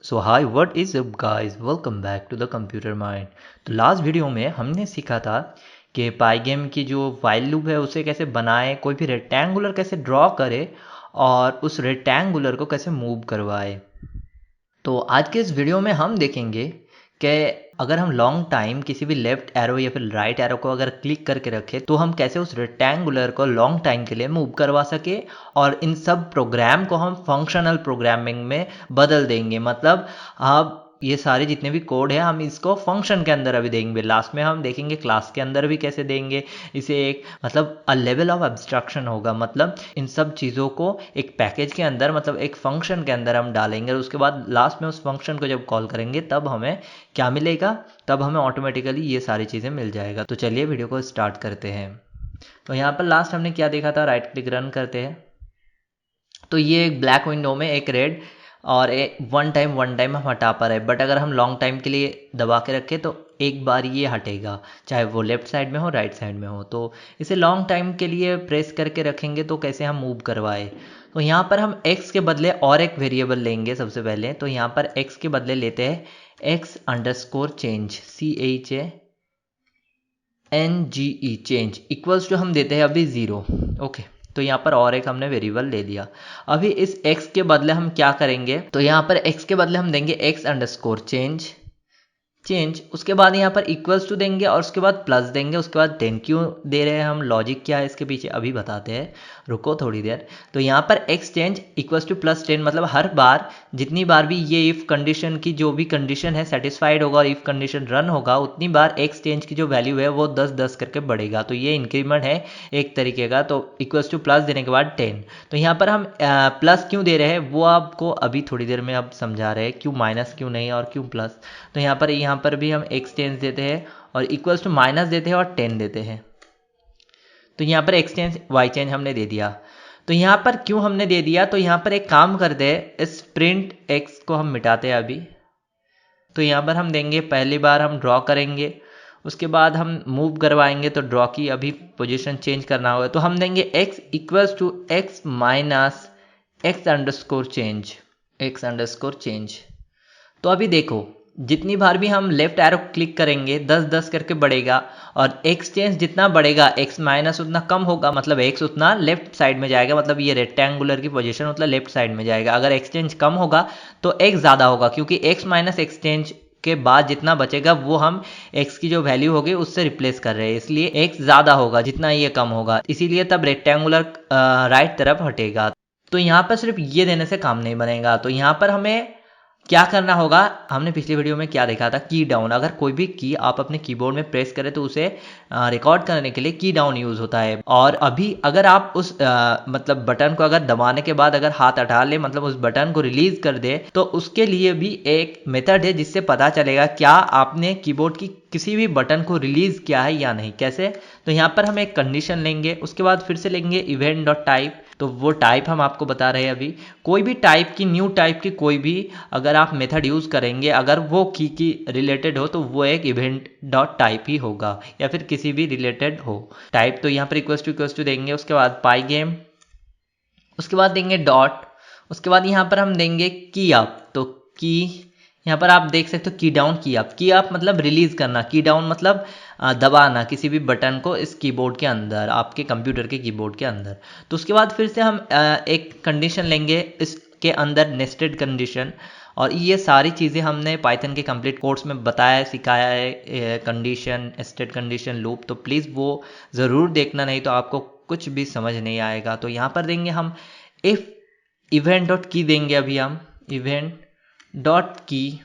So hi what is up guys, welcome back to the computer mind. तो last video में हमने सीखा था कि पाइगेम की जो वाइल लूप है उसे कैसे बनाए, कोई भी रेक्टेंगुलर कैसे ड्रॉ करे और उस रेक्टेंगुलर को कैसे मूव करवाए। तो आज के इस वीडियो में हम देखेंगे कि अगर हम लॉन्ग टाइम किसी भी लेफ्ट एरो या फिर राइट एरो को अगर क्लिक करके रखें तो हम कैसे उस रेक्टेंगुलर को लॉन्ग टाइम के लिए मूव करवा सके और इन सब प्रोग्राम को हम फंक्शनल प्रोग्रामिंग में बदल देंगे। मतलब आप ये सारे जितने भी कोड है हम इसको फंक्शन के अंदर अभी देंगे, लास्ट में हम देखेंगे क्लास के अंदर भी कैसे देंगे इसे। एक मतलब अ लेवल ऑफ एब्स्ट्रक्शन होगा, मतलब इन सब चीज़ों को एक पैकेज के अंदर मतलब एक फंक्शन के अंदर हम डालेंगे और उसके बाद लास्ट में उस फंक्शन को जब कॉल करेंगे तब हमें क्या मिलेगा, तब हमें ऑटोमेटिकली ये सारी चीज़ें मिल जाएगा। तो चलिए वीडियो को स्टार्ट करते हैं। तो यहाँ पर लास्ट हमने क्या देखा था, राइट क्लिक रन करते हैं तो ये एक ब्लैक विंडो में एक रेड और वन टाइम हम हटा पा रहे हैं, बट अगर हम लॉन्ग टाइम के लिए दबा के रखें तो एक बार ये हटेगा, चाहे वो लेफ्ट साइड में हो राइट साइड में हो। तो इसे लॉन्ग टाइम के लिए प्रेस करके रखेंगे तो कैसे हम मूव करवाए। तो यहाँ पर हम x के बदले और एक वेरिएबल लेंगे सबसे पहले। तो यहाँ पर x के बदले लेते हैं x_change CHANGE change equals to हम देते हैं अभी 0। ओके, तो यहाँ पर और एक हमने वेरिएबल ले लिया। अभी इस x के बदले हम क्या करेंगे, तो यहाँ पर x के बदले हम देंगे x_change, उसके बाद यहाँ पर इक्वल्स टू देंगे और उसके बाद प्लस देंगे। उसके बाद 10 क्यों दे रहे हैं हम, लॉजिक क्या है इसके पीछे अभी बताते हैं, रुको थोड़ी देर। तो यहाँ पर x_change इक्वल्स टू +10, मतलब हर बार जितनी बार भी ये इफ़ कंडीशन की जो भी कंडीशन है सेटिस्फाइड होगा और इफ़ कंडीशन रन होगा उतनी बार x_change की जो वैल्यू है वो 10 करके बढ़ेगा। तो ये इंक्रीमेंट है एक तरीके का। तो इक्वल्स टू प्लस देने के बाद 10। तो यहाँ पर हम प्लस क्यों दे रहे हैं वो आपको अभी थोड़ी देर में अब समझा रहे हैं, क्यों माइनस क्यों नहीं और क्यों प्लस। तो यहाँ पर भी हम x_change देते हैं और इक्वल्स टू माइनस देते हैं और 10 देते हैं। तो यहाँ पर x_change y_change हमने दे दिया। तो यहाँ पर क्यों हमने दे दिया, तो यहाँ पर एक काम करते हैं, इस प्रिंट x को हम मिटाते हैं अभी। तो यहाँ पर हम देंगे, पहली बार हम ड्रॉ करेंगे, उसके बाद हम मूव करवाएंगे तो ड्रॉ की अभी पोजीशन चेंज करना होगा। तो हम देंगे x equals to x minus x_change। तो अभी देखो जितनी बार भी हम लेफ्ट एरो क्लिक करेंगे 10 करके बढ़ेगा और x_change जितना बढ़ेगा x माइनस उतना कम होगा, मतलब x उतना लेफ्ट साइड में जाएगा, मतलब ये रेक्टेंगुलर की पोजीशन मतलब लेफ्ट साइड में जाएगा। अगर x_change कम होगा तो x ज़्यादा होगा, क्योंकि x माइनस x_change के बाद जितना बचेगा वो हम x की जो वैल्यू होगी उससे रिप्लेस कर रहे हैं, इसलिए x ज़्यादा होगा जितना ये कम होगा, इसीलिए तब रेक्टेंगुलर राइट तरफ हटेगा। तो यहाँ पर सिर्फ ये देने से काम नहीं बनेगा। तो यहाँ पर हमें क्या करना होगा, हमने पिछली वीडियो में क्या देखा था, की डाउन। अगर कोई भी की आप अपने कीबोर्ड में प्रेस करें तो उसे रिकॉर्ड करने के लिए की डाउन यूज़ होता है। और अभी अगर आप उस मतलब बटन को अगर दबाने के बाद अगर हाथ हटा ले, मतलब उस बटन को रिलीज कर दे, तो उसके लिए भी एक मेथड है जिससे पता चलेगा क्या आपने कीबोर्ड की किसी भी बटन को रिलीज किया है या नहीं। कैसे, तो यहाँ पर हम एक कंडीशन लेंगे, उसके बाद फिर से लेंगे इवेंट.टाइप। तो वो टाइप हम आपको बता रहे हैं अभी, कोई भी टाइप की, न्यू टाइप की कोई भी अगर आप मेथड यूज़ करेंगे, अगर वो की रिलेटेड हो तो वो एक इवेंट.टाइप ही होगा या फिर किसी भी रिलेटेड हो टाइप। तो यहाँ पर इक्वल्स टू देंगे, उसके बाद पाइगेम, उसके बाद देंगे डॉट, उसके बाद यहाँ पर हम देंगे की अप। तो की यहाँ पर आप देख सकते हो की डाउन की अप मतलब रिलीज करना, की डाउन मतलब दबाना किसी भी बटन को इस कीबोर्ड के अंदर, आपके कंप्यूटर के कीबोर्ड के अंदर। तो उसके बाद फिर से हम एक कंडीशन लेंगे इसके अंदर, नेस्टेड कंडीशन। और ये सारी चीज़ें हमने पाइथन के कंप्लीट कोर्स में बताया सिखाया है, कंडीशन, नेस्टेड कंडीशन, लूप। तो प्लीज़ वो ज़रूर देखना, नहीं तो आपको कुछ भी समझ नहीं आएगा। तो यहाँ पर देंगे हम इफ़ इवेंट.की देंगे, अभी हम इवेंट.की।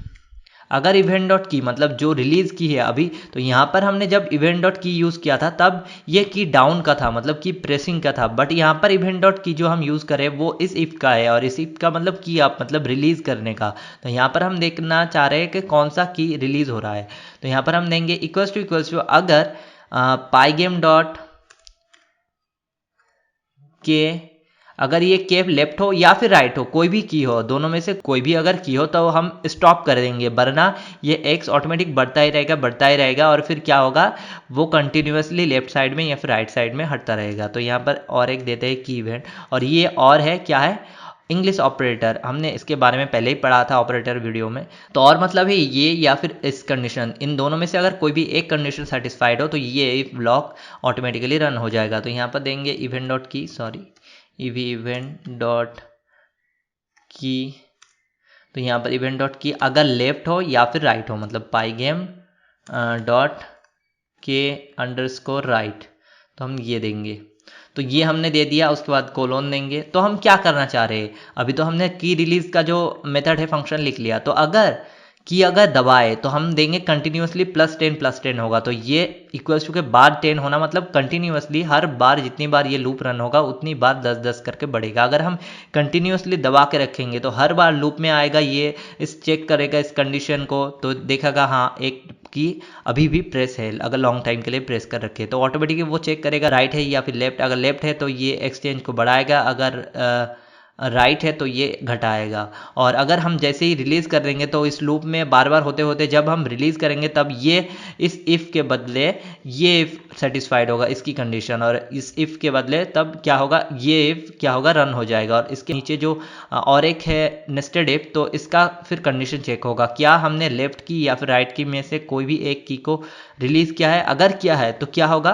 अगर इवेंट.की मतलब जो रिलीज की है अभी, तो यहाँ पर हमने जब इवेंट.की यूज़ किया था तब ये की डाउन का था, मतलब की प्रेसिंग का था। बट यहाँ पर इवेंट.की जो हम यूज़ करें वो इस इफ का है, और इस इफ का मतलब की अप मतलब रिलीज करने का। तो यहाँ पर हम देखना चाह रहे हैं कि कौन सा की रिलीज हो रहा है। तो यहाँ पर हम देंगे इक्वल्स टू अगर पाइगेम डॉट के, अगर ये केव लेफ्ट हो या फिर राइट हो, कोई भी की हो, दोनों में से कोई भी अगर की हो तो हम स्टॉप कर देंगे, वरना ये एक्स ऑटोमेटिक बढ़ता ही रहेगा और फिर क्या होगा, वो कंटिन्यूअसली लेफ्ट साइड में या फिर राइट साइड में हटता रहेगा। तो यहाँ पर और एक देते हैं की इवेंट, और ये और है क्या है, इंग्लिश ऑपरेटर, हमने इसके बारे में पहले ही पढ़ा था ऑपरेटर वीडियो में। तो और मतलब है ये या फिर इस कंडीशन, इन दोनों में से अगर कोई भी एक कंडीशन सेटिस्फाइड हो तो ये इफ ब्लॉक ऑटोमेटिकली रन हो जाएगा। तो यहाँ पर देंगे इवेंट डॉट की, सॉरी इवेंट डॉट की, तो यहाँ पर इवेंट डॉट की अगर लेफ्ट हो या फिर राइट हो, मतलब पाईगेम डॉट के अंडरस्कोर राइट, तो हम ये देंगे। तो ये हमने दे दिया, उसके बाद कोलोन देंगे। तो हम क्या करना चाह रहे हैं, अभी तो हमने की रिलीज का जो मेथड है फंक्शन लिख लिया, तो अगर दबाए तो हम देंगे कंटिन्यूसली +10 होगा। तो ये इक्वल्स टू के बाद 10 होना, मतलब कंटिन्यूसली हर बार जितनी बार ये लूप रन होगा उतनी बार 10 करके बढ़ेगा। अगर हम कंटिन्यूसली दबा के रखेंगे तो हर बार लूप में आएगा, ये इस चेक करेगा इस कंडीशन को, तो देखेगा हाँ एक की अभी भी प्रेस है, अगर लॉन्ग टाइम के लिए प्रेस कर रखे तो ऑटोमेटिकली वो चेक करेगा राइट है या फिर लेफ्ट। अगर लेफ्ट है तो ये एक्सचेंज को बढ़ाएगा, अगर राइट है तो ये घटाएगा। और अगर हम जैसे ही रिलीज़ कर देंगे तो इस लूप में बार बार होते होते जब हम रिलीज़ करेंगे तब ये इस इफ़ के बदले ये इफ़ सेटिस्फाइड होगा इसकी कंडीशन, और इस इफ़ के बदले तब क्या होगा, ये इफ़ क्या होगा, रन हो जाएगा। और इसके नीचे जो और एक है नेस्टेड इफ़, तो इसका फिर कंडीशन चेक होगा क्या हमने लेफ्ट की या फिर राइट की में से कोई भी एक की को रिलीज़ किया है। अगर किया है तो क्या होगा,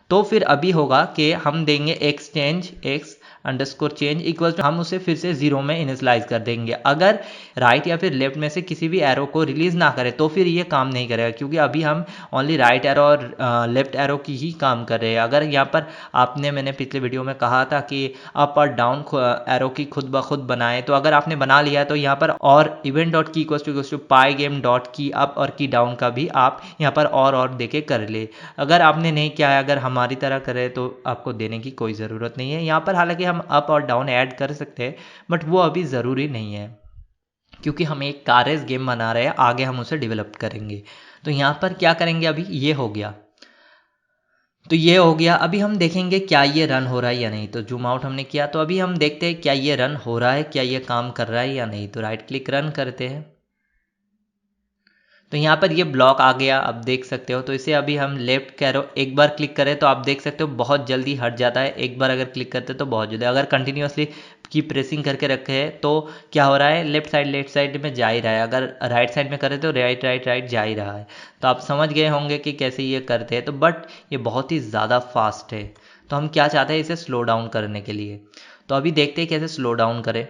तो फिर अभी होगा कि हम देंगे exchange X underscore change equal to, हम उसे फिर से 0 में इनिशलाइज कर देंगे। अगर राइट या फिर लेफ्ट में से किसी भी एरो को रिलीज ना करे तो फिर ये काम नहीं करेगा, क्योंकि अभी हम ओनली राइट एरो और लेफ्ट एरो की ही काम कर रहे हैं। अगर यहाँ पर मैंने पिछले वीडियो में कहा था कि अप और डाउन एरो की खुद ब खुद बनाए, तो अगर आपने बना लिया है तो यहाँ पर और इवेंट डॉट की इक्वल टू पाईगेम डॉट की अप और की डाउन का भी आप यहाँ पर और देके कर ले। अगर आपने नहीं किया है, अगर हमारी तरह करे तो आपको देने की कोई ज़रूरत नहीं है। यहाँ पर हालांकि हम अप और डाउन ऐड कर सकते हैं, बट वो अभी ज़रूरी नहीं है, क्योंकि हम एक कार गेम बना रहे हैं, आगे हम उसे डेवलप करेंगे। तो यहाँ पर क्या करेंगे, अभी ये हो गया, तो ये हो गया। अभी हम देखेंगे क्या ये रन हो रहा है या नहीं। तो जूम आउट हमने किया, तो अभी हम देखते हैं क्या ये रन हो रहा है, क्या ये काम कर रहा है या नहीं। तो राइट क्लिक रन करते हैं, तो यहाँ पर ये ब्लॉक आ गया, आप देख सकते हो। तो इसे अभी हम लेफ्ट कैरो एक बार क्लिक करें तो आप देख सकते हो बहुत जल्दी हट जाता है, एक बार अगर क्लिक करते तो बहुत जल्दी। अगर कंटिन्यूसली की प्रेसिंग करके रखे है तो क्या हो रहा है, लेफ्ट साइड में जा ही रहा है। अगर राइट साइड में करें तो राइट जा ही रहा है। तो आप समझ गए होंगे कि कैसे ये करते हैं। तो बट ये बहुत ही ज़्यादा फास्ट है, तो हम क्या चाहते हैं इसे स्लो डाउन करने के लिए। तो अभी देखते हैं कैसे स्लो डाउन करें।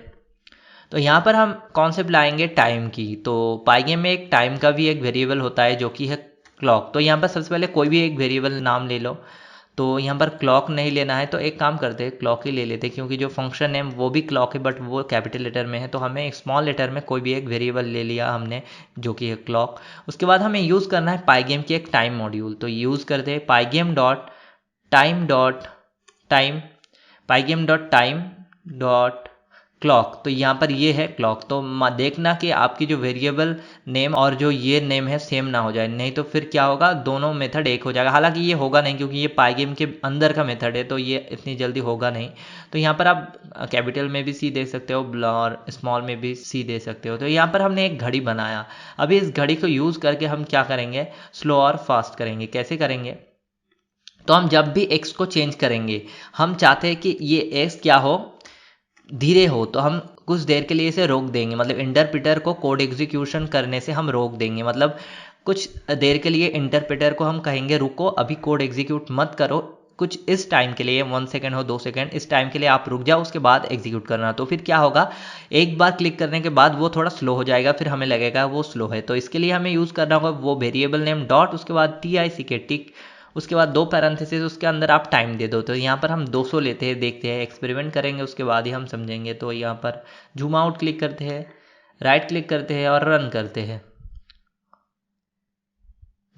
तो यहाँ पर हम कॉन्सेप्ट लाएंगे टाइम की। तो पाईगेम में एक टाइम का भी एक वेरिएबल होता है जो कि है क्लॉक। तो यहाँ पर सबसे पहले कोई भी एक वेरिएबल नाम ले लो। तो यहाँ पर क्लॉक नहीं लेना है, तो एक काम करते हैं क्लॉक ही ले लेते हैं, क्योंकि जो फंक्शन नेम वो भी क्लॉक है बट वो कैपिटल लेटर में है। तो हमें एक स्मॉल लेटर में कोई भी एक वेरिएबल ले लिया हमने जो कि है क्लॉक। उसके बाद हमें यूज़ करना है पाईगेम की एक टाइम मॉड्यूल। तो यूज़ करते हैं Pygame dot time Pygame dot time dot clock. तो यहाँ पर ये है क्लॉक। तो देखना कि आपकी जो वेरिएबल नेम और जो ये नेम है सेम ना हो जाए, नहीं तो फिर क्या होगा, दोनों मेथड एक हो जाएगा। हालांकि ये होगा नहीं, क्योंकि ये पाईगेम के अंदर का मेथड है, तो ये इतनी जल्दी होगा नहीं। तो यहाँ पर आप कैपिटल में भी सी दे सकते हो और स्मॉल में भी सी दे सकते हो। तो यहाँ पर हमने एक घड़ी बनाया। अभी इस घड़ी को यूज़ करके हम क्या करेंगे, स्लो और फास्ट करेंगे। कैसे करेंगे, तो हम जब भी एक्स को चेंज करेंगे, हम चाहते हैं कि ये एक्स क्या हो, धीरे हो, तो हम कुछ देर के लिए इसे रोक देंगे। मतलब इंटरप्रेटर को कोड एग्जीक्यूशन करने से हम रोक देंगे। मतलब कुछ देर के लिए इंटरप्रेटर को हम कहेंगे रुको, अभी कोड एग्जीक्यूट मत करो, कुछ इस टाइम के लिए 1 सेकेंड हो 2 सेकेंड, इस टाइम के लिए आप रुक जाओ, उसके बाद एग्जीक्यूट करना। तो फिर क्या होगा, एक बार क्लिक करने के बाद वो थोड़ा स्लो हो जाएगा, फिर हमें लगेगा वो स्लो है। तो इसके लिए हमें यूज़ करना होगा वो वेरिएबल नेम डॉट, उसके बाद टिक, उसके बाद 2 पैरेंथेसिस, उसके अंदर आप टाइम दे दो। तो यहाँ पर हम 200 लेते हैं, देखते हैं, एक्सपेरिमेंट करेंगे, उसके बाद ही हम समझेंगे। तो यहाँ पर जूम आउट क्लिक करते हैं, राइट क्लिक करते हैं और रन करते हैं।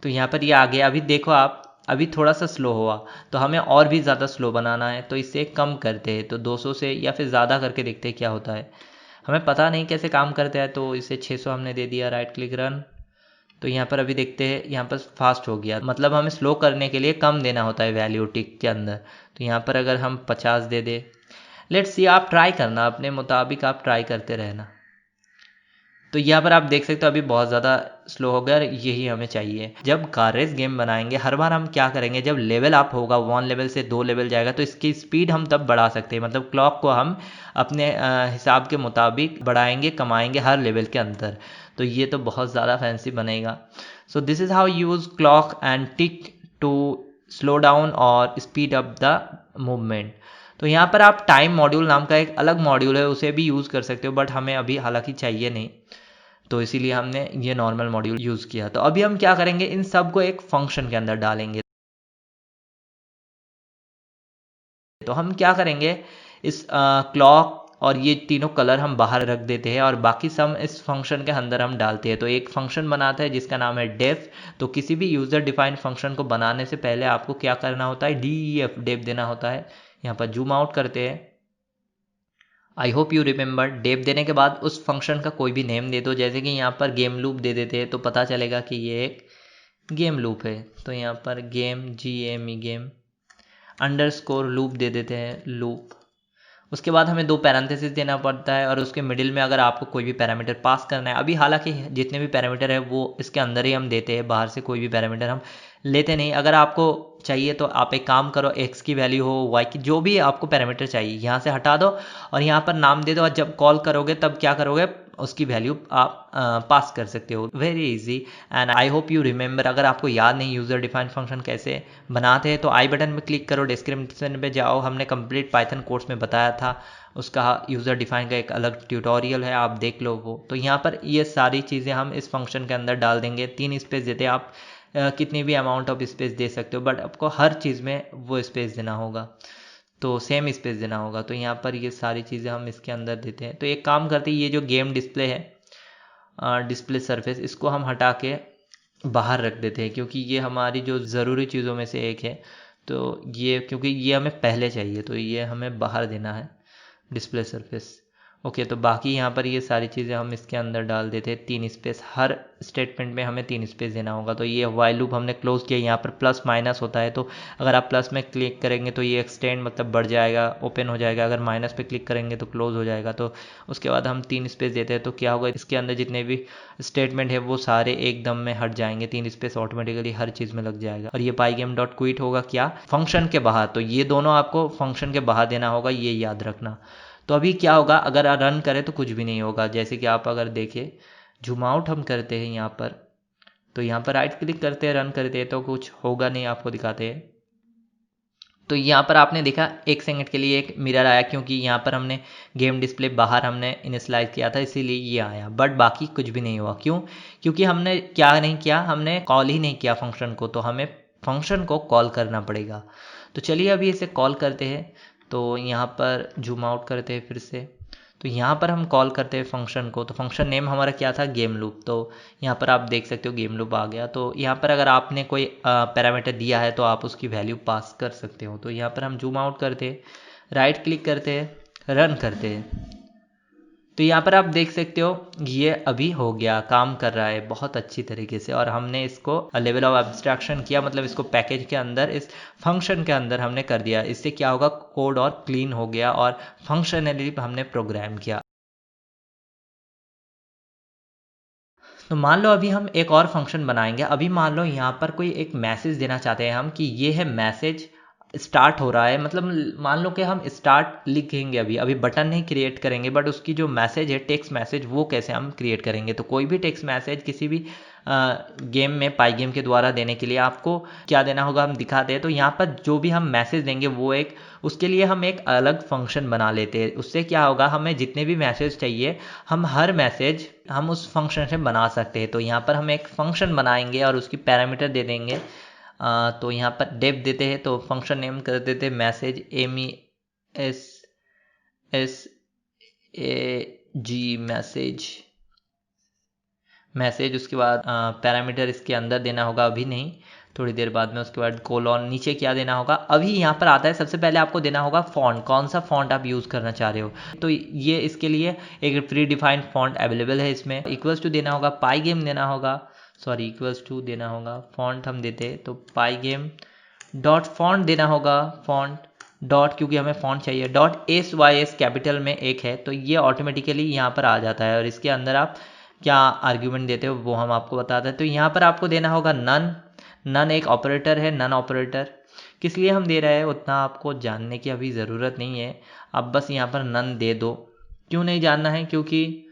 तो यहाँ पर ये आ गया। अभी देखो आप, अभी थोड़ा सा स्लो हुआ, तो हमें और भी ज़्यादा स्लो बनाना है, तो इसे कम करते हैं। तो 200 से या फिर ज़्यादा करके देखते हैं क्या होता है। हमें पता नहीं कैसे काम करते हैं, तो इसे 600 हमने दे दिया, राइट क्लिक रन। तो यहाँ पर अभी देखते हैं, यहाँ पर फास्ट हो गया। मतलब हमें स्लो करने के लिए कम देना होता है वैल्यू टिक के अंदर। तो यहाँ पर अगर हम 50 दे दे, लेट्स सी, आप ट्राई करना अपने मुताबिक, आप ट्राई करते रहना। तो यहाँ पर आप देख सकते हो अभी बहुत ज़्यादा स्लो हो गया और यही हमें चाहिए। जब कार रेस गेम बनाएंगे हर बार हम क्या करेंगे, जब लेवल अप होगा 1 लेवल से 2 लेवल जाएगा तो इसकी स्पीड हम तब बढ़ा सकते हैं, मतलब क्लॉक को हम अपने हिसाब के मुताबिक बढ़ाएंगे कमाएंगे हर लेवल के अंदर। तो ये तो बहुत ज़्यादा फैंसी बनेगा। So this is how use clock and tick two slow down और स्पीड अप द मूवमेंट। तो यहाँ पर आप टाइम मॉड्यूल नाम का एक अलग मॉड्यूल है, उसे भी यूज़ कर सकते हो, बट हमें अभी हालांकि चाहिए नहीं, तो इसीलिए हमने ये नॉर्मल मॉड्यूल यूज़ किया। तो अभी हम क्या करेंगे, इन सब को एक फंक्शन के अंदर डालेंगे। तो हम क्या करेंगे, इस क्लॉक और ये तीनों कलर हम बाहर रख देते हैं और बाकी सम इस फंक्शन के अंदर हम डालते हैं। तो एक फंक्शन बनाता है जिसका नाम है डेफ। तो किसी भी यूज़र डिफाइंड फंक्शन को बनाने से पहले आपको क्या करना होता है, DEF डेफ देना होता है। यहाँ पर जूम आउट करते हैं। I hope you remember. Def देने के बाद उस फंक्शन का कोई भी नेम दे दो, जैसे कि यहाँ पर गेम लूप दे देते हैं तो पता चलेगा कि ये एक गेम लूप है। तो यहाँ पर game GAME game underscore loop दे देते हैं लूप। उसके बाद हमें 2 पैरेंथेसिस देना पड़ता है और उसके मिडिल में अगर आपको कोई भी पैरामीटर पास करना है, अभी हालांकि जितने भी पैरामीटर है वो इसके अंदर ही हम देते हैं, बाहर से कोई भी पैरामीटर हम लेते नहीं। अगर आपको चाहिए तो आप एक काम करो, x की वैल्यू हो, y की, जो भी आपको पैरामीटर चाहिए यहाँ से हटा दो और यहाँ पर नाम दे दो और जब कॉल करोगे तब क्या करोगे, उसकी वैल्यू आप पास कर सकते हो। Very easy and I hope you remember. अगर आपको याद नहीं यूज़र डिफाइंड फंक्शन कैसे बनाते हैं तो आई बटन में क्लिक करो, डिस्क्रिप्शन पे जाओ, हमने कंप्लीट पाइथन कोर्स में बताया था, उसका यूज़र डिफाइन का एक अलग ट्यूटोरियल है, आप देख लो वो। तो यहाँ पर ये सारी चीज़ें हम इस फंक्शन के अंदर डाल देंगे। 3 स्पेस देते हैं, आप कितनी भी अमाउंट ऑफ स्पेस दे सकते हो, बट आपको हर चीज़ में वो स्पेस देना होगा, तो सेम स्पेस देना होगा। तो यहाँ पर ये सारी चीज़ें हम इसके अंदर देते हैं। तो एक काम करते हैं, ये जो गेम डिस्प्ले है, डिस्प्ले सरफेस, इसको हम हटा के बाहर रख देते हैं क्योंकि ये हमारी जो ज़रूरी चीज़ों में से एक है। तो ये क्योंकि ये हमें पहले चाहिए तो ये हमें बाहर देना है डिस्प्ले सरफेस। ओके, तो बाकी यहाँ पर ये सारी चीज़ें हम इसके अंदर डाल देते हैं। 3 स्पेस, हर स्टेटमेंट में हमें 3 स्पेस देना होगा। तो ये वाइल लूप हमने क्लोज किया, यहाँ पर प्लस माइनस होता है, तो अगर आप प्लस में क्लिक करेंगे तो ये एक्सटेंड मतलब बढ़ जाएगा, ओपन हो जाएगा, अगर माइनस पे क्लिक करेंगे तो क्लोज हो जाएगा। तो उसके बाद हम 3 स्पेस देते हैं तो क्या होगा, इसके अंदर जितने भी स्टेटमेंट है वो सारे एकदम में हट जाएंगे, 3 स्पेस ऑटोमेटिकली हर चीज़ में लग जाएगा। और ये pygame.quit होगा क्या, फंक्शन के बाहर। तो ये दोनों आपको फंक्शन के बाहर देना होगा, ये याद रखना। तो अभी क्या होगा, अगर रन करें तो कुछ भी नहीं होगा। जैसे कि आप अगर देखें, जूम आउट हम करते हैं यहाँ पर, तो यहाँ पर राइट क्लिक करते हैं, रन करते हैं तो कुछ होगा नहीं, आपको दिखाते हैं। तो यहाँ पर आपने देखा 1 सेकंड के लिए एक मिरर आया क्योंकि यहाँ पर हमने गेम डिस्प्ले बाहर हमने इनिशियलाइज किया था, इसीलिए ये आया, बट बाकी कुछ भी नहीं हुआ। क्यों? क्योंकि हमने क्या नहीं किया, हमने कॉल ही नहीं किया फंक्शन को, तो हमें फंक्शन को कॉल करना पड़ेगा। तो चलिए अभी इसे कॉल करते हैं। तो यहाँ पर जूम आउट करते हैं फिर से, तो यहाँ पर हम कॉल करते हैं फंक्शन को। तो फंक्शन नेम हमारा क्या था, गेम लूप। तो यहाँ पर आप देख सकते हो गेम लूप आ गया। तो यहाँ पर अगर आपने कोई पैरामीटर दिया है तो आप उसकी वैल्यू पास कर सकते हो। तो यहाँ पर हम जूम आउट करते हैं, राइट क्लिक करते हैं, रन करते हैं। तो यहाँ पर आप देख सकते हो ये अभी हो गया, काम कर रहा है बहुत अच्छी तरीके से। और हमने इसको लेवल ऑफ एब्स्ट्रैक्शन किया, मतलब इसको पैकेज के अंदर, इस फंक्शन के अंदर हमने कर दिया। इससे क्या होगा, कोड और क्लीन हो गया और फंक्शनली हमने प्रोग्राम किया। तो मान लो अभी हम एक और फंक्शन बनाएंगे। अभी मान लो यहाँ पर कोई एक मैसेज देना चाहते हैं हम कि ये है मैसेज स्टार्ट हो रहा है, मतलब मान लो कि हम स्टार्ट लिखेंगे, अभी अभी बटन नहीं क्रिएट करेंगे, बट उसकी जो मैसेज है टेक्स्ट मैसेज वो कैसे हम क्रिएट करेंगे। तो कोई भी टेक्स्ट मैसेज किसी भी गेम में पाइगेम के द्वारा देने के लिए आपको क्या देना होगा, हम दिखाते हैं। तो यहाँ पर जो भी हम मैसेज देंगे वो एक, उसके लिए हम एक अलग फंक्शन बना लेते हैं। उससे क्या होगा, हमें जितने भी मैसेज चाहिए हम हर मैसेज हम उस फंक्शन से बना सकते हैं। तो यहाँ पर हम एक फंक्शन बनाएंगे और उसकी पैरामीटर दे देंगे। तो यहाँ पर डेफ देते हैं, तो फंक्शन नेम कर देते हैं मैसेज, MESSAG मैसेज। उसके बाद पैरामीटर इसके अंदर देना होगा, अभी नहीं, थोड़ी देर बाद में। उसके बाद कोलॉन, नीचे क्या देना होगा, अभी यहाँ पर आता है सबसे पहले आपको देना होगा फॉन्ट, कौन सा फॉन्ट आप यूज़ करना चाह रहे हो। तो ये इसके लिए एक प्री डिफाइंड फॉन्ट अवेलेबल है, इसमें इक्वल्स टू देना होगा, पाइगेम देना होगा, सॉरी इक्वल्स टू देना होगा, फॉन्ट हम देते तो पाइगेम डॉट फॉन्ट देना होगा, फॉन्ट डॉट, क्योंकि हमें फॉन्ट चाहिए, डॉट SYS कैपिटल में एक है तो ये ऑटोमेटिकली यहाँ पर आ जाता है। और इसके अंदर आप क्या आर्ग्यूमेंट देते हो वो हम आपको बताते हैं। तो यहाँ पर आपको देना होगा नन। नन एक ऑपरेटर है, नन ऑपरेटर किस लिए हम दे रहे हैं उतना आपको जानने की अभी ज़रूरत नहीं है, आप बस यहाँ पर नन दे दो। क्यों नहीं जानना है, क्योंकि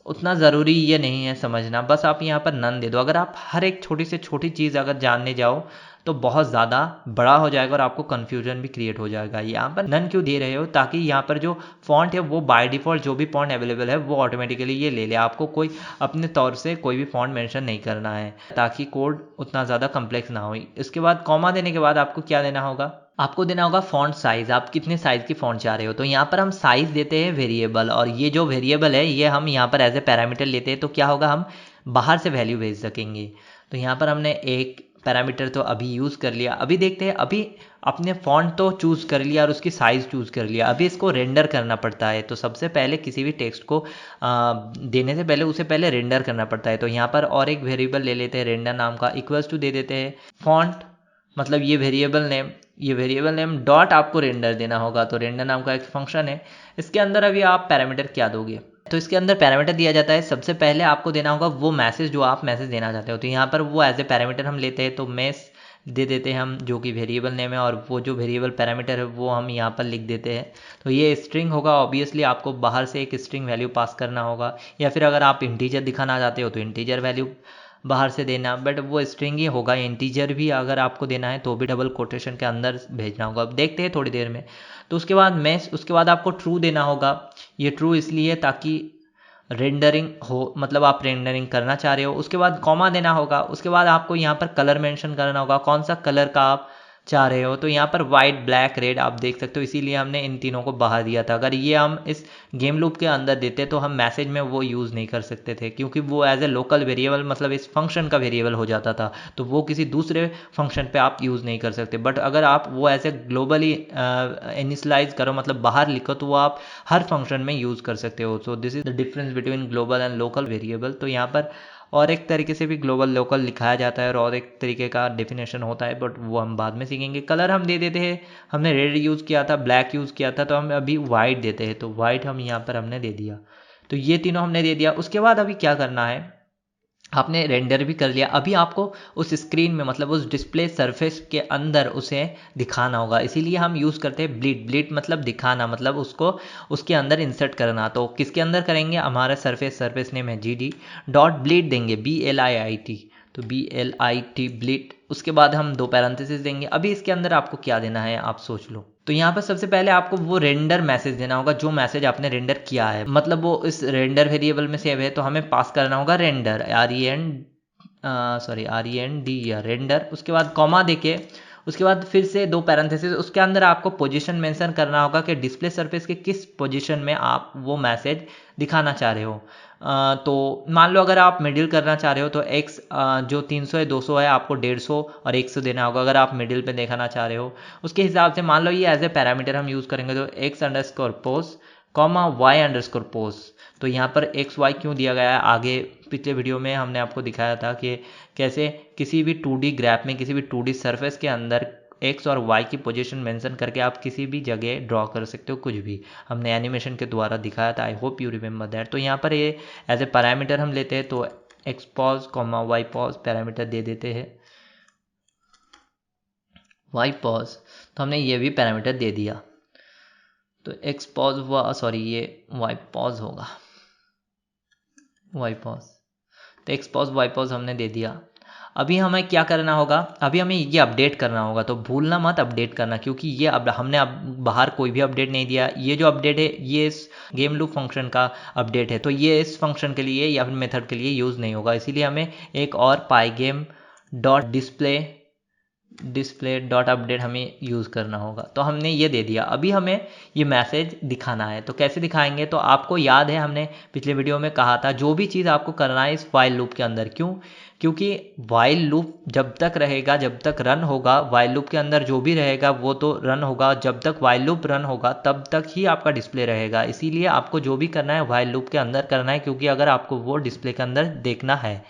उतना ज़रूरी ये नहीं है समझना, बस आप यहाँ पर नन दे दो। अगर आप हर एक छोटी से छोटी चीज़ अगर जानने जाओ तो बहुत ज़्यादा बड़ा हो जाएगा और आपको कन्फ्यूजन भी क्रिएट हो जाएगा। यहाँ पर नन क्यों दे रहे हो, ताकि यहाँ पर जो फॉन्ट है वो बाय डिफ़ॉल्ट जो भी फॉन्ट अवेलेबल है वो ऑटोमेटिकली ये ले ले, आपको कोई अपने तौर से कोई भी फॉन्ट मेंशन नहीं करना है, ताकि कोड उतना ज़्यादा कम्प्लेक्स ना हो। इसके बाद कॉमा देने के बाद आपको क्या देना होगा, आपको देना होगा फॉन्ट साइज़, आप कितने साइज़ की फॉन्ट चाह रहे हो। तो यहाँ पर हम साइज़ देते हैं वेरिएबल, और ये जो वेरिएबल है ये हम यहाँ पर एज ए पैरामीटर लेते हैं। तो क्या होगा, हम बाहर से वैल्यू भेज सकेंगे। तो यहाँ पर हमने एक पैरामीटर तो अभी यूज़ कर लिया। अभी देखते हैं, अभी अपने फॉन्ट तो चूज़ कर लिया और उसकी साइज़ चूज़ कर लिया, अभी इसको रेंडर करना पड़ता है। तो सबसे पहले किसी भी टेक्स्ट को देने से पहले उसे पहले रेंडर करना पड़ता है। तो यहाँ पर और एक वेरिएबल ले लेते हैं रेंडर नाम का, इक्वल्स टू दे देते हैं फॉन्ट, मतलब ये वेरिएबल नेम, ये वेरिएबल नेम डॉट आपको रेंडर देना होगा। तो रेंडर नाम का एक फंक्शन है, इसके अंदर अभी आप पैरामीटर क्या दोगे। तो इसके अंदर पैरामीटर दिया जाता है, सबसे पहले आपको देना होगा वो मैसेज जो आप मैसेज देना चाहते हो। तो यहाँ पर वो एज ए पैरामीटर हम लेते हैं, तो मेस दे देते हैं हम, जो कि वेरिएबल नेम है, और वो जो वेरिएबल पैरामीटर है वो हम यहाँ पर लिख देते हैं। तो ये स्ट्रिंग होगा, ऑब्वियसली आपको बाहर से एक स्ट्रिंग वैल्यू पास करना होगा, या फिर अगर आप इंटीजर दिखाना चाहते हो तो इंटीजर वैल्यू बाहर से देना, बट वो स्ट्रिंग ही होगा। इंटीजर भी अगर आपको देना है तो भी डबल कोटेशन के अंदर भेजना होगा, अब देखते हैं थोड़ी देर में। तो उसके बाद मैस, उसके बाद आपको ट्रू देना होगा। ये ट्रू इसलिए ताकि रेंडरिंग हो, मतलब आप रेंडरिंग करना चाह रहे हो। उसके बाद कॉमा देना होगा, उसके बाद आपको यहाँ पर कलर मेंशन करना होगा, कौन सा कलर का आप चाह रहे हो। तो यहाँ पर वाइट, ब्लैक, रेड आप देख सकते हो, इसीलिए हमने इन तीनों को बाहर दिया था। अगर ये हम इस गेम लूप के अंदर देते तो हम मैसेज में वो यूज़ नहीं कर सकते थे, क्योंकि वो एज ए लोकल वेरिएबल, मतलब इस फंक्शन का वेरिएबल हो जाता था, तो वो किसी दूसरे फंक्शन पे आप यूज़ नहीं कर सकते। बट अगर आप वो एज ए ग्लोबली इनिशलाइज करो, मतलब बाहर लिखो, तो वो आप हर फंक्शन में यूज़ कर सकते हो। So this is the difference between global and local variable. तो यहाँ पर और एक तरीके से भी ग्लोबल लोकल लिखाया जाता है, और एक तरीके का डेफिनेशन होता है, बट वो हम बाद में सीखेंगे। कलर हम दे देते हैं, हमने रेड यूज़ किया था, ब्लैक यूज़ किया था, तो हम अभी वाइट देते हैं। तो वाइट हम यहाँ पर हमने दे दिया। तो ये तीनों हमने दे दिया। उसके बाद अभी क्या करना है, आपने रेंडर भी कर लिया, अभी आपको उस स्क्रीन में, मतलब उस डिस्प्ले सरफेस के अंदर उसे दिखाना होगा। इसीलिए हम यूज़ करते हैं ब्लीड। ब्लीड मतलब दिखाना, मतलब उसको उसके अंदर इंसर्ट करना। तो किसके अंदर करेंगे, हमारा सरफेस नेम है GD डॉट ब्लीड देंगे, BLIIT। तो BLIT ब्लीड। उसके बाद हम दो पैरेंथेसिस देंगे। अभी इसके अंदर आपको क्या देना है आप सोच लो। तो यहाँ पर सबसे पहले आपको वो रेंडर मैसेज देना होगा, जो मैसेज आपने रेंडर किया है, मतलब वो इस रेंडर वेरिएबल में सेव है, तो हमें पास करना होगा रेंडर, REND या रेंडर। उसके बाद कॉमा देके, उसके बाद फिर से दो पैरेंथेसिस, उसके अंदर आपको पोजीशन मेंशन करना होगा कि डिस्प्ले सरफेस के किस पोजीशन में आप वो मैसेज दिखाना चाह रहे हो। तो मान लो अगर आप मिडिल करना चाह रहे हो तो x जो 300 है, 200 है, आपको 150 और 100 देना होगा, अगर आप मिडिल पे दिखाना चाह रहे हो। उसके हिसाब से मान लो ये एज ए पैरामीटर हम यूज़ करेंगे, तो x_pos कॉमा y_pos। तो यहाँ पर XY क्यों दिया गया है, आगे पिछले वीडियो में हमने आपको दिखाया था कि कैसे किसी भी 2D ग्राफ में, किसी भी 2D सरफेस के अंदर एक्स और वाई की पोजीशन मेंशन करके आप किसी भी जगह ड्रॉ कर सकते हो, कुछ भी हमने एनिमेशन के द्वारा दिखाया था। आई होप यू रिमेंबर दैट। तो यहाँ पर ये एज ए पैरामीटर हम लेते हैं, तो xpos कॉमा ypos पैरामीटर दे देते हैं, ypos। तो हमने ये भी पैरामीटर दे दिया। तो ये ypos होगा, ypos। तो xpos ypos हमने दे दिया। अभी हमें क्या करना होगा, अभी हमें ये अपडेट करना होगा। तो भूलना मत अपडेट करना, क्योंकि ये अब हमने अब बाहर कोई भी अपडेट नहीं दिया। ये जो अपडेट है ये इस गेम लूप फंक्शन का अपडेट है, तो ये इस फंक्शन के लिए या फिर मेथड के लिए यूज़ नहीं होगा। इसीलिए हमें एक और पाईगेम डॉट डिस्प्ले डॉट अपडेट हमें यूज़ करना होगा। तो हमने ये दे दिया। अभी हमें ये मैसेज दिखाना है, तो कैसे दिखाएंगे। तो आपको याद है हमने पिछले वीडियो में कहा था, जो भी चीज़ आपको करना है इस वाइल लूप के अंदर। क्यों, क्योंकि वाइल लूप जब तक रहेगा, जब तक रन होगा, वाइल लूप के अंदर जो भी रहेगा वो तो रन होगा। जब तक वाइल लूप रन होगा तब तक ही आपका डिस्प्ले रहेगा। इसीलिए आपको जो भी करना है वाइल लूप के अंदर करना है, क्योंकि अगर आपको वो डिस्प्ले के अंदर देखना है,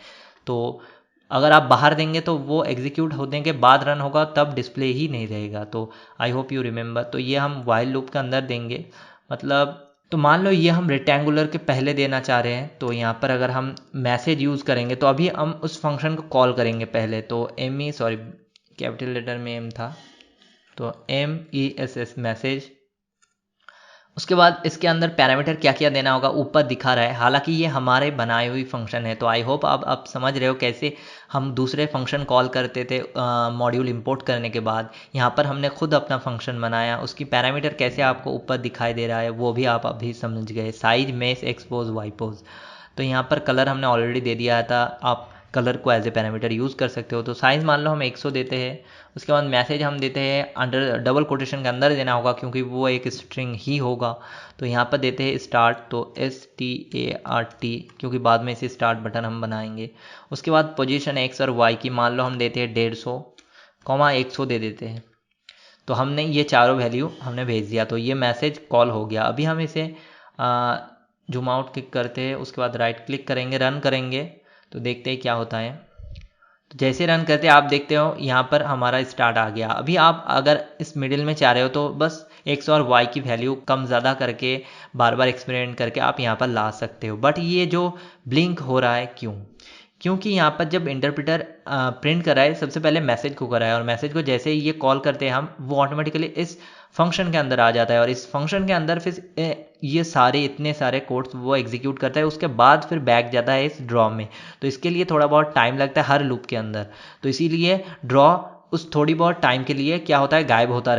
तो अगर आप बाहर देंगे तो वो एग्जीक्यूट होने के बाद रन होगा, तब डिस्प्ले ही नहीं रहेगा। तो आई होप यू रिमेंबर। तो ये हम वाइल लूप के अंदर देंगे, मतलब तो मान लो ये हम रेक्टेंगुलर के पहले देना चाह रहे हैं, तो यहाँ पर अगर हम मैसेज यूज़ करेंगे तो अभी हम उस फंक्शन को कॉल करेंगे पहले। तो कैपिटल लेटर में एम था, तो MESS मैसेज। उसके बाद इसके अंदर पैरामीटर क्या क्या देना होगा ऊपर दिखा रहा है, हालांकि ये हमारे बनाई हुई फंक्शन है। तो आई होप आप समझ रहे हो कैसे हम दूसरे फंक्शन कॉल करते थे मॉड्यूल इंपोर्ट करने के बाद। यहाँ पर हमने खुद अपना फंक्शन बनाया, उसकी पैरामीटर कैसे आपको ऊपर दिखाई दे रहा है वो भी आप अभी समझ गए। Size, mesh, x pos, y pos. तो यहाँ पर कलर हमने ऑलरेडी दे दिया था, आप कलर को एज ए पैरामीटर यूज़ कर सकते हो। तो साइज़ मान लो हम 100 देते हैं। उसके बाद मैसेज हम देते हैं अंडर डबल कोटेशन के अंदर देना होगा क्योंकि वो एक स्ट्रिंग ही होगा। तो यहाँ पर देते हैं स्टार्ट, तो START, क्योंकि बाद में इसे स्टार्ट बटन हम बनाएंगे। उसके बाद पोजीशन एक्स और वाई की मान लो हम देते हैं 150, 100 दे देते हैं। तो हमने ये चारों वैल्यू हमने भेज दिया, तो ये मैसेज कॉल हो गया। अभी हम इसे जूम आउट क्लिक करते हैं, उसके बाद राइट क्लिक करेंगे, रन करेंगे, तो देखते हैं क्या होता है। तो जैसे रन करते आप देखते हो यहाँ पर हमारा स्टार्ट आ गया। अभी आप अगर इस मिडिल में चाह रहे हो तो बस एक्स और वाई की वैल्यू कम ज़्यादा करके बार बार एक्सपेरिमेंट करके आप यहाँ पर ला सकते हो। बट ये जो ब्लिंक हो रहा है क्योंकि यहाँ पर जब इंटरप्रेटर प्रिंट कराए सबसे पहले मैसेज को कराए, और मैसेज को जैसे ही ये कॉल करते हैं हम, वो ऑटोमेटिकली इस फंक्शन के अंदर आ जाता है, और इस फंक्शन के अंदर फिर ये इतने सारे कोड्स वो एग्जीक्यूट करता है। उसके बाद फिर बैक जाता है इस ड्रॉ में। तो इसके लिए थोड़ा बहुत टाइम लगता है हर लूप के अंदर। तो इसीलिए ड्रॉ उस थोड़ी बहुत टाइम के लिए क्या होता है, गायब होता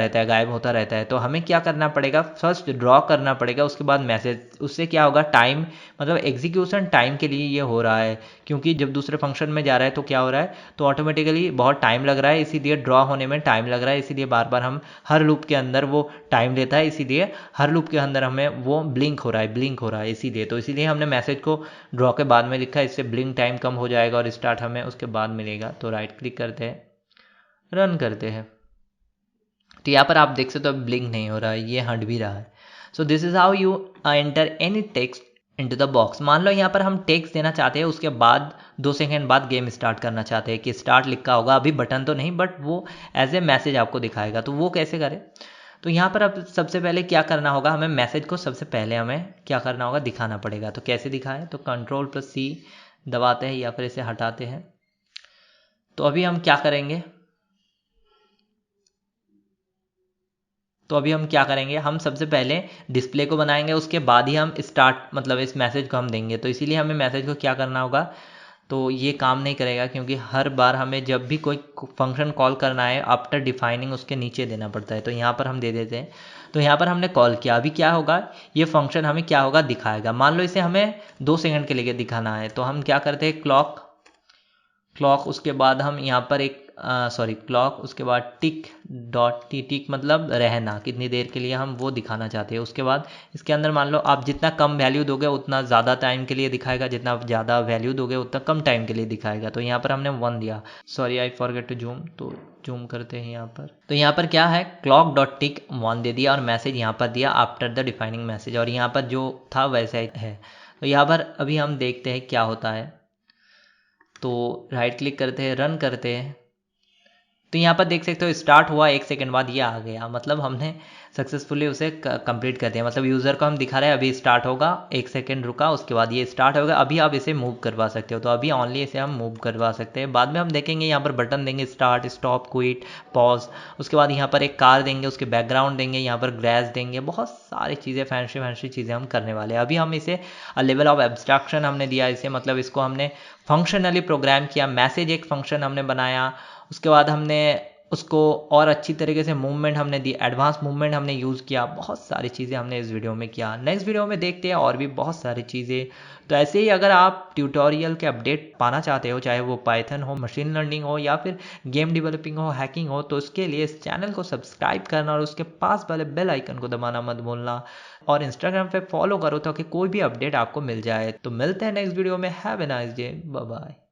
रहता है। तो हमें क्या करना पड़ेगा, फर्स्ट ड्रॉ करना पड़ेगा, उसके बाद मैसेज। उससे क्या होगा, टाइम मतलब एग्जीक्यूशन टाइम के लिए ये हो रहा है, क्योंकि जब दूसरे फंक्शन में जा रहा है तो क्या हो रहा है, तो ऑटोमेटिकली बहुत टाइम लग रहा है, इसीलिए ड्रॉ होने में टाइम लग रहा है। इसीलिए बार बार हम हर लूप के अंदर वो टाइम लेता है, इसीलिए हर लूप के अंदर हमें वो ब्लिंक हो रहा है इसीलिए। तो इसीलिए हमने मैसेज को ड्रॉ के बाद में लिखा, इससे ब्लिंक टाइम कम हो जाएगा और स्टार्ट हमें उसके बाद मिलेगा। तो राइट क्लिक करते हैं, रन करते हैं, तो यहाँ पर आप देख सकते हो ब्लिंक नहीं हो रहा है, ये हट भी रहा है। So this is how you enter any text into the box. मान लो यहाँ पर हम टेक्स्ट देना चाहते हैं, उसके बाद 2 सेकंड बाद गेम स्टार्ट करना चाहते हैं कि स्टार्ट लिखा होगा, अभी बटन तो नहीं बट वो एज ए मैसेज आपको दिखाएगा। तो वो कैसे करें, तो यहाँ पर अब सबसे पहले क्या करना होगा, हमें मैसेज को सबसे पहले हमें क्या करना होगा, दिखाना पड़ेगा। तो कैसे दिखाएं, तो Ctrl+C दबाते हैं या फिर इसे हटाते हैं। तो अभी हम क्या करेंगे, हम सबसे पहले डिस्प्ले को बनाएंगे, उसके बाद ही हम स्टार्ट मतलब इस मैसेज को हम देंगे। तो इसीलिए हमें मैसेज को क्या करना होगा, तो ये काम नहीं करेगा क्योंकि हर बार हमें जब भी कोई फंक्शन कॉल करना है आफ्टर डिफाइनिंग उसके नीचे देना पड़ता है। तो यहाँ पर हम दे देते हैं। तो यहाँ पर हमने कॉल किया, अभी क्या होगा, ये फंक्शन हमें क्या होगा, दिखाएगा। मान लो इसे हमें 2 सेकंड के लिए दिखाना है, तो हम क्या करते हैं, क्लॉक उसके बाद हम यहाँ पर एक क्लॉक, उसके बाद टिक मतलब रहना, कितनी देर के लिए हम वो दिखाना चाहते हैं। उसके बाद इसके अंदर मान लो आप जितना कम वैल्यू दोगे उतना ज़्यादा टाइम के लिए दिखाएगा, जितना ज़्यादा वैल्यू दोगे उतना कम टाइम के लिए दिखाएगा। तो यहाँ पर हमने 1 दिया, आई फॉरगेट टू जूम, तो जूम करते हैं यहाँ पर। तो यहाँ पर क्या है, clock.tick 1 दे दिया और मैसेज यहाँ पर दिया आफ्टर द डिफाइनिंग मैसेज, और यहाँ पर जो था वैसा ही है। तो यहाँ पर अभी हम देखते हैं क्या होता है। तो राइट क्लिक करते हैं, रन करते हैं, तो यहाँ पर देख सकते हो स्टार्ट हुआ, 1 सेकंड बाद ये आ गया, मतलब हमने सक्सेसफुली उसे कंप्लीट कर दिया। मतलब यूज़र को हम दिखा रहे हैं अभी स्टार्ट होगा, 1 सेकंड रुका, उसके बाद ये स्टार्ट होगा। अभी आप इसे मूव करवा सकते हो, तो अभी ओनली इसे हम मूव करवा सकते हैं। बाद में हम देखेंगे यहाँ पर बटन देंगे, स्टार्ट, स्टॉप, क्विट, पॉज। उसके बाद यहाँ पर एक कार देंगे, उसके बैकग्राउंड देंगे, यहाँ पर ग्रास देंगे, बहुत सारी चीज़ें फैंसी चीज़ें हम करने वाले हैं। अभी हम इसे लेवल ऑफ एब्स्ट्रैक्शन हमने दिया इसे, मतलब इसको हमने फंक्शनली प्रोग्राम किया। मैसेज एक फंक्शन हमने बनाया, उसके बाद हमने उसको और अच्छी तरीके से मूवमेंट हमने दी, एडवांस मूवमेंट हमने यूज़ किया, बहुत सारी चीज़ें हमने इस वीडियो में किया। नेक्स्ट वीडियो में देखते हैं और भी बहुत सारी चीज़ें। तो ऐसे ही अगर आप ट्यूटोरियल के अपडेट पाना चाहते हो, चाहे वो पाइथन हो, मशीन लर्निंग हो, या फिर गेम डेवलपिंग हो, हैकिंग हो, तो उसके लिए इस चैनल को सब्सक्राइब करना और उसके पास वाले बेल आइकन को दबाना मत भूलना, और इंस्टाग्राम पे फॉलो करो ताकि कोई भी अपडेट आपको मिल जाए। तो मिलते हैं नेक्स्ट वीडियो में। Have a nice day, bye bye.